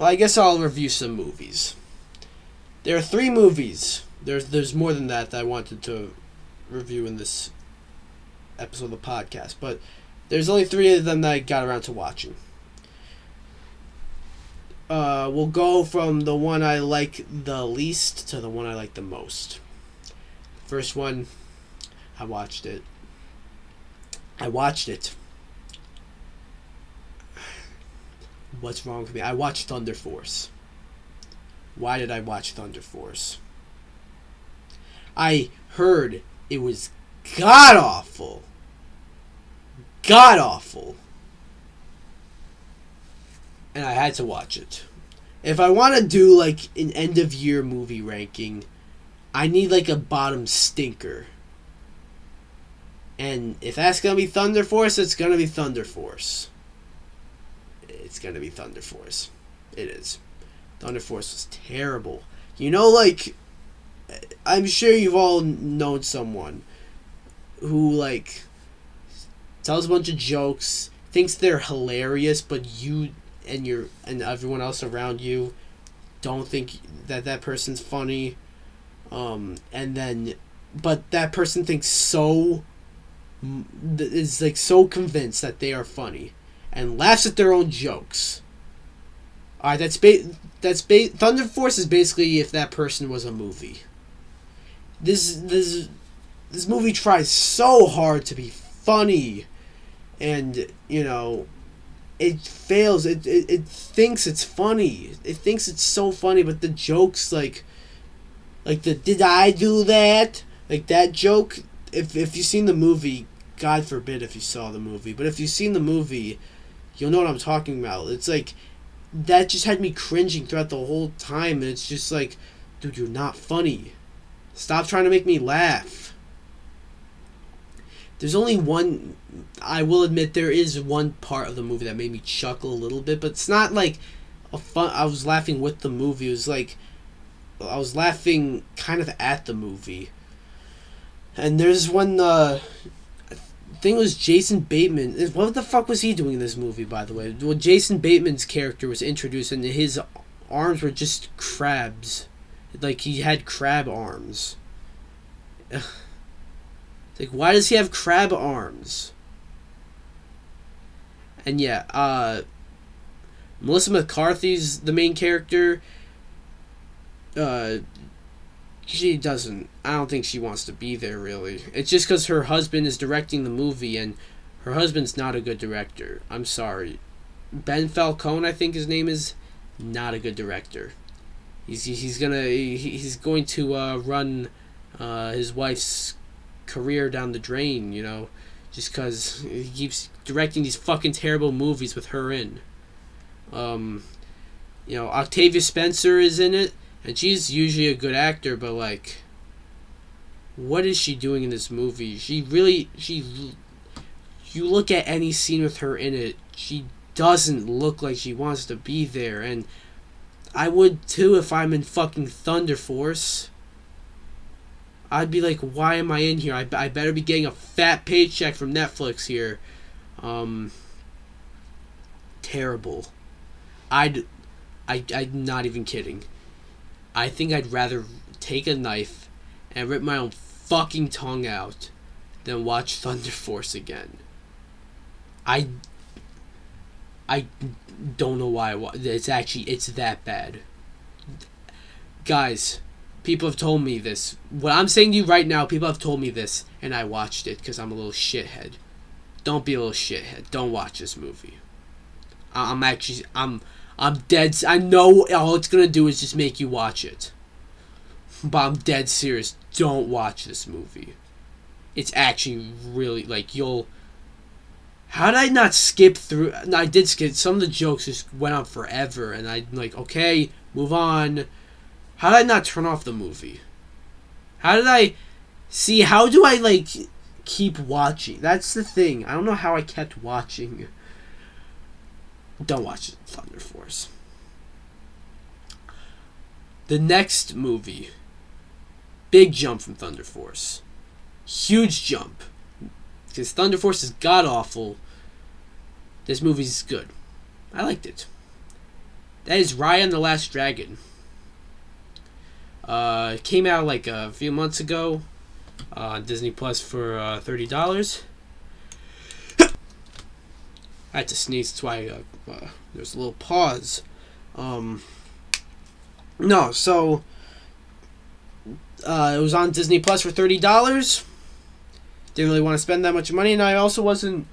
Well, I guess I'll review some movies. There are 3 movies. There's more than that I wanted to review in this episode of the podcast, but there's only 3 of them that I got around to watching. We'll go from the one I like the least to the one I like the most. First one, I watched it. What's wrong with me? I watched Thunder Force. Why did I watch Thunder Force? I heard it was god awful. God awful. And I had to watch it. If I want to do like an end of year movie ranking, I need like a bottom stinker. And if that's going to be Thunder Force, it's going to be Thunder Force. It's going to be Thunder Force. It is. Thunder Force was terrible. You know, like, I'm sure you've all known someone who, like, tells a bunch of jokes, thinks they're hilarious, but you and everyone else around you don't think that person's funny. But that person is like so convinced that they are funny and laughs at their own jokes. Alright, Thunder Force is basically if that person was a movie. This movie tries so hard to be funny, and it fails. It thinks it's funny. It thinks it's so funny, but the jokes like the "did I do that?" like that joke. If you've seen the movie, God forbid if you saw the movie, but if you've seen the movie, you'll know what I'm talking about. It's like that just had me cringing throughout the whole time, and it's just like, dude, you're not funny. Stop trying to make me laugh. There's only one. I will admit there is one part of the movie that made me chuckle a little bit, but it's not like a fun. I was laughing with the movie. It was like I was laughing kind of at the movie. And there's one. I think it was Jason Bateman. What the fuck was he doing in this movie, by the way? Well, Jason Bateman's character was introduced, and his arms were just crabs. Like, he had crab arms. Like, why does he have crab arms? And yeah, Melissa McCarthy's the main character. She doesn't. I don't think she wants to be there, really. It's just because her husband is directing the movie, and her husband's not a good director. I'm sorry. Ben Falcone, I think his name is, not a good director. He's going to run his wife's career down the drain, just because he keeps directing these fucking terrible movies with her in. Octavia Spencer is in it. And she's usually a good actor, but, like, what is she doing in this movie? You look at any scene with her in it, she doesn't look like she wants to be there. And I would, too, if I'm in fucking Thunder Force. I'd be like, why am I in here? I better be getting a fat paycheck from Netflix here. Terrible. I'm not even kidding. I think I'd rather take a knife and rip my own fucking tongue out than watch Thunder Force again. I don't know why. It's that bad. Guys, people have told me this. What I'm saying to you right now, people have told me this, and I watched it because I'm a little shithead. Don't be a little shithead. Don't watch this movie. I'm dead. I know all it's gonna do is just make you watch it. But I'm dead serious. Don't watch this movie. It's actually really, like, how did I not skip through? No, I did skip. Some of the jokes just went on forever, and I'm like, okay, move on. How did I not turn off the movie? How do I like keep watching? That's the thing. I don't know how I kept watching. Don't watch Thunder Force. The next movie, big jump from Thunder Force. Huge jump. Because Thunder Force is god awful. This movie's good. I liked it. That is Raya and the Last Dragon. It came out like a few months ago on Disney Plus for $30. I had to sneeze, that's why there's a little pause. No, so it was on Disney Plus for $30. Didn't really want to spend that much money, and I also wasn't.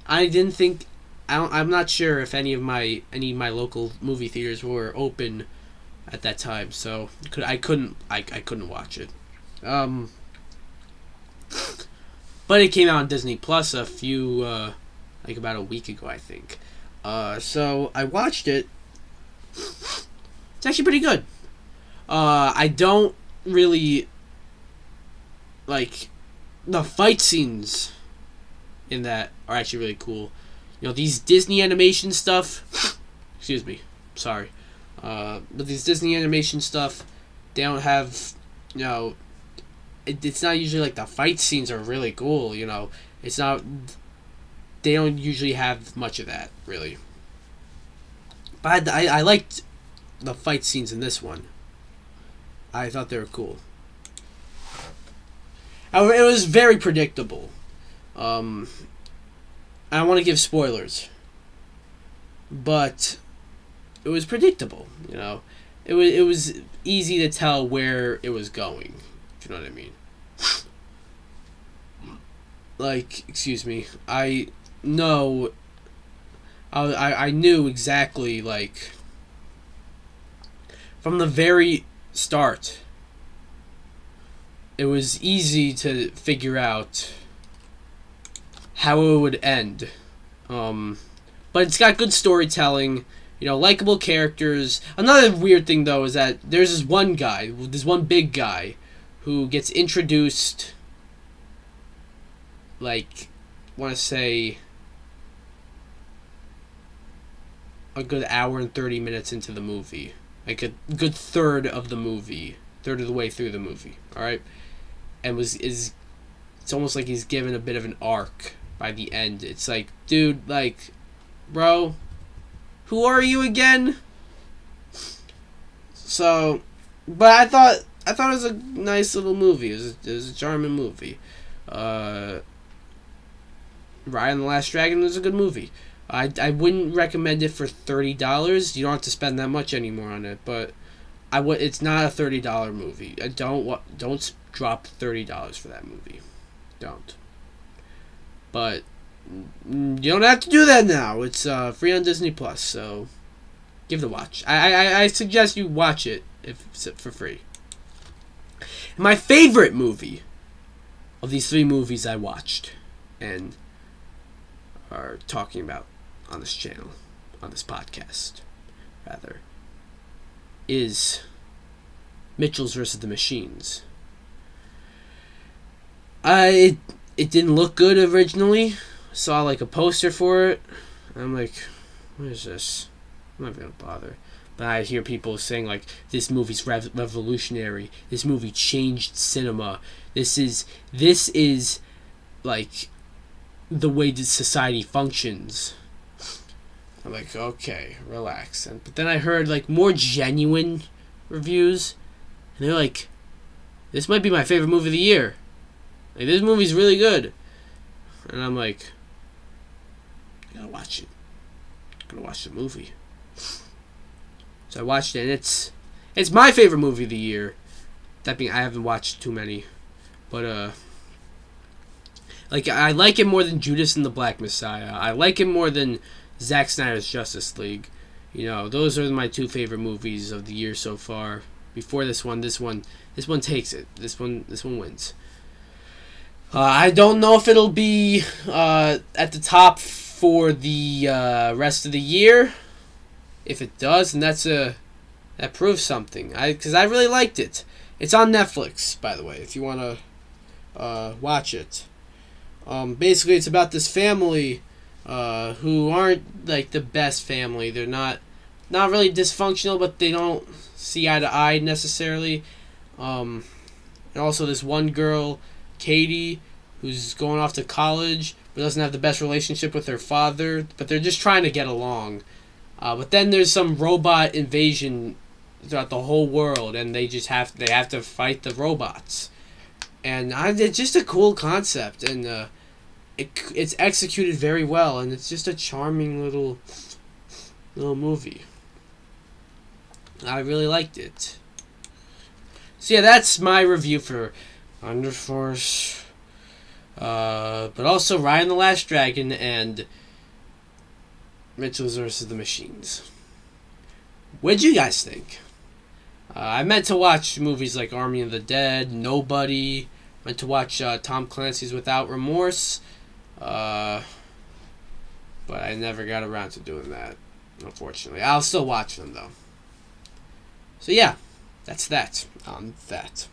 I didn't think. I'm not sure if any of my local movie theaters were open at that time, so I couldn't watch it. But it came out on Disney Plus a few like about a week ago, I think. So I watched it. It's actually pretty good. I don't really like the fight scenes in that are actually really cool. You know, these Disney animation stuff. Excuse me, sorry. But these Disney animation stuff, they don't have, you know, it's not usually like the fight scenes are really cool. You know, it's not. They don't usually have much of that, really. But I liked the fight scenes in this one. I thought they were cool. However, it was very predictable. I don't want to give spoilers, but it was predictable. You know, it was easy to tell where it was going. If you know what I mean. Like, excuse me, I know. I knew exactly, like, from the very start. It was easy to figure out how it would end. But it's got good storytelling, you know, likable characters. Another weird thing, though, is that there's this one guy, this one big guy, who gets introduced, like, I want to say, a good hour and 30 minutes into the movie. Like, a good third of the way through the movie, alright? And it's almost like he's given a bit of an arc by the end. It's like, dude, like, bro, who are you again? So, but I thought it was a nice little movie. It was a charming movie. Raya and the Last Dragon was a good movie. I wouldn't recommend it for $30. You don't have to spend that much anymore on it, but it's not a $30 movie. Don't drop $30 for that movie. Don't. But you don't have to do that now. It's free on Disney Plus, so give it a watch. I suggest you watch it if it's for free. My favorite movie of these 3 movies I watched and are talking about on this channel, on this podcast, rather, is Mitchell's vs. the Machines. It didn't look good originally. Saw like a poster for it. I'm like, what is this? I'm not gonna bother. But I hear people saying like, this movie's revolutionary. This movie changed cinema. This is like the way that society functions. I'm like, okay, relax. But then I heard like more genuine reviews, and they're like, this might be my favorite movie of the year. Like, this movie's really good. And I'm like, I gotta watch it. I'm gonna watch the movie. So I watched it, and it's my favorite movie of the year. That being, I haven't watched too many, but like, I like it more than Judas and the Black Messiah. I like it more than Zack Snyder's Justice League. You know, those are my 2 favorite movies of the year so far. Before this one takes it. This one wins. I don't know if it'll be at the top for the rest of the year. If it does, then that proves something. Because I really liked it. It's on Netflix, by the way, if you want to watch it. Basically, it's about this family who aren't like the best family. They're not really dysfunctional, but they don't see eye to eye necessarily. And also this one girl, Katie, who's going off to college but doesn't have the best relationship with her father, but they're just trying to get along. But then there's some robot invasion throughout the whole world, and they have to fight the robots. And it's just a cool concept, and it's executed very well, and it's just a charming little movie. I really liked it. So yeah, that's my review for Thunder Force. But also Raya and the Last Dragon and Mitchell's vs. the Machines. What'd you guys think? I meant to watch movies like Army of the Dead, Nobody. Meant to watch Tom Clancy's Without Remorse. But I never got around to doing that, unfortunately. I'll still watch them, though. So yeah, that's that on that.